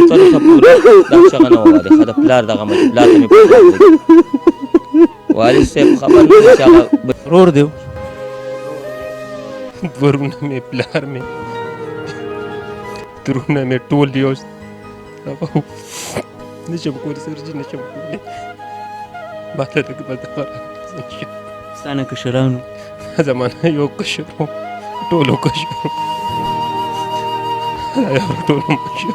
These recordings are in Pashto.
تر اوسه پورې دا چغه نه وواله ښه د پلار دغه مې پلار ته مې پوښتنه والد صاحب خبر نه دی چې هغه ورور دی ورونه مې پلار مې ترونه مې ټول یو نشم کولی سرجي نشم کولی ماته د ستانه کشرانو زمانه یو کشر و ټولو کشر ټولو مشر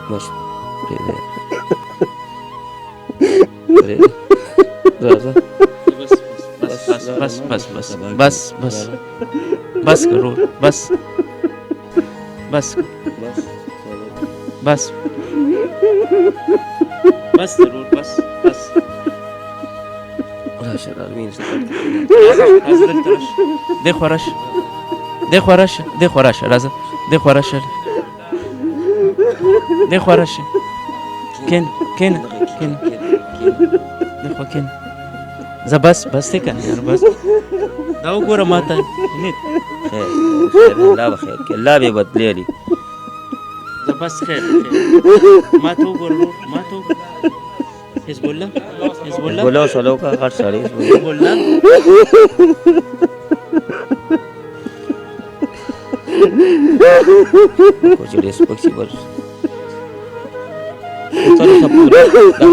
بس پرېږده راځه بس ورور بس ضرور بس راشه راروین دی خوا راشه راځه دی خوا راشه کېنه دی خوا کېنه زه بس دی کنه یار بس دا وګوره ماته خیر الله به خیر کړي الله به یې بدلېږي زه بس خیر ماته وګوره حزب الله بولا سلو کا غټ سړی حزب الله کوچ ډېر سپکسي بر تر اوسه پورې دا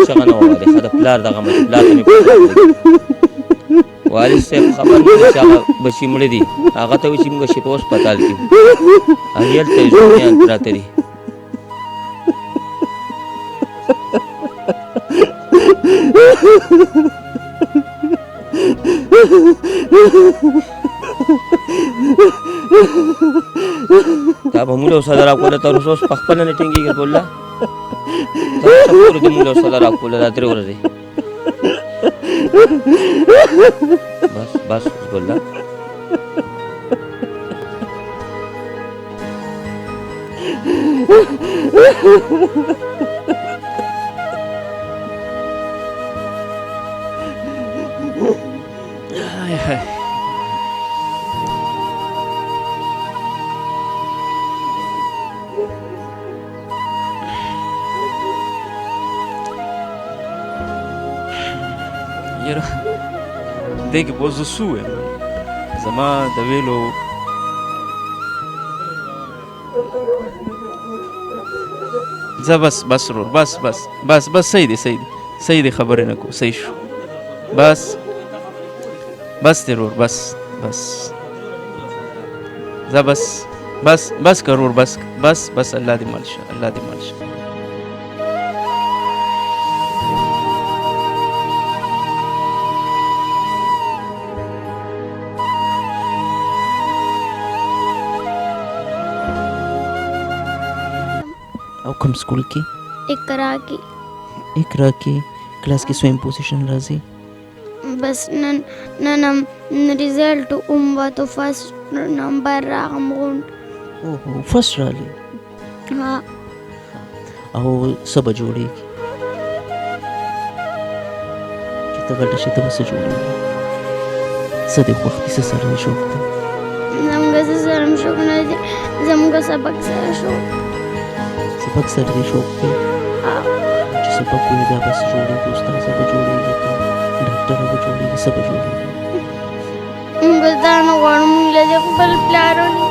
چغه نه وواله ښه د پلار دغه مې پلار ته مې پوښتنه والد صاحب خبر نه دی چې هغه بچي مړه دي هغه ته وایي چې موږ شفا هسپتال کې یو هلته یې ژوندیان پراته دي دا به موږ له سره راکوله تر اوسه اوس په خپله نه ټینګېږي بولا تر اوسه پورې دې موږ له سره راکوله دا 3 ورځې بس بولا یاره دی کې اوس زه څه ووایم زما د ویلو زه بس ورور بس صحیح دی خبرې نه کوو صحیح شو بس دی ورور بس زه بس که ورور بس الله دې مل شه او کوم سکول کې اقرا کې کلاس کې سویم پوزیشن راځي بس نن رزلټ تو فرست نمبر راغم غونډ اوه فرست رالی ها او سب جوړیږي چې ته غلطه شي ته به څه جوړیږي څه دې خوښ دي څه سره شوق دی زموږ سره شوق نه دی زموږ سبق سره شوق سبق سره دې شوق دی چې سبق وي بیا به څه جوړېږي استاد به جوړېږي ډاکټر به جوړېږي څه به جوړېږي موږ دا نه غواړو موږ له دې خپل پلارونه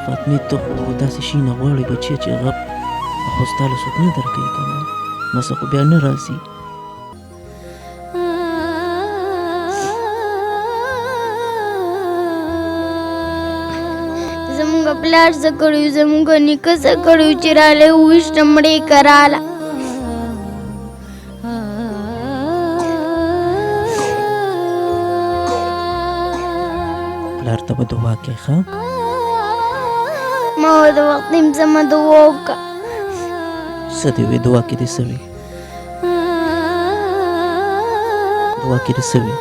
فاطمې ته خو داسې شي نه غواړې بچیه چې غب خو ستا له څوک نه درکوي که نه نسه خو بیا نه راځي زموږ پلار څه کړي زموږ نیکه څه کړي چې رالی وویشته مړې کراله پلار ته به دعا کوې ښه ما د وخت نیم زما دعا وکړه څه دې وې دعا کې دې څه وې دعا کې دې څه وې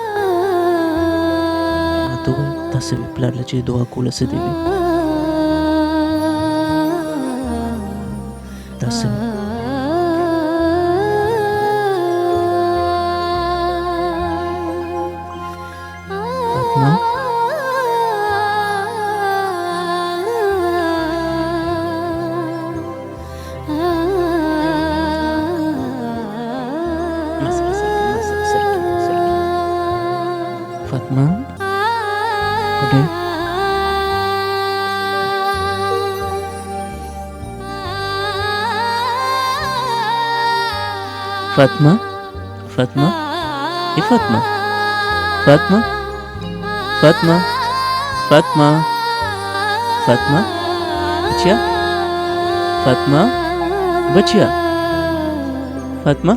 راته ووایه تا څه وې پلار له چې دعا کوله څه دې وې داسې فاطمه فاطمه udah Fatma Fatma Fatma Fatma Fatma Fatma Fatma बच्चिया Fatma बच्चिया Fatma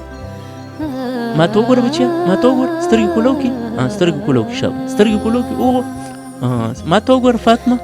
ما توګور بچیا ما توګور سترګې کولو کې سترګې کولو کې شاب سترګې کولو کې او ما توګور فاطمه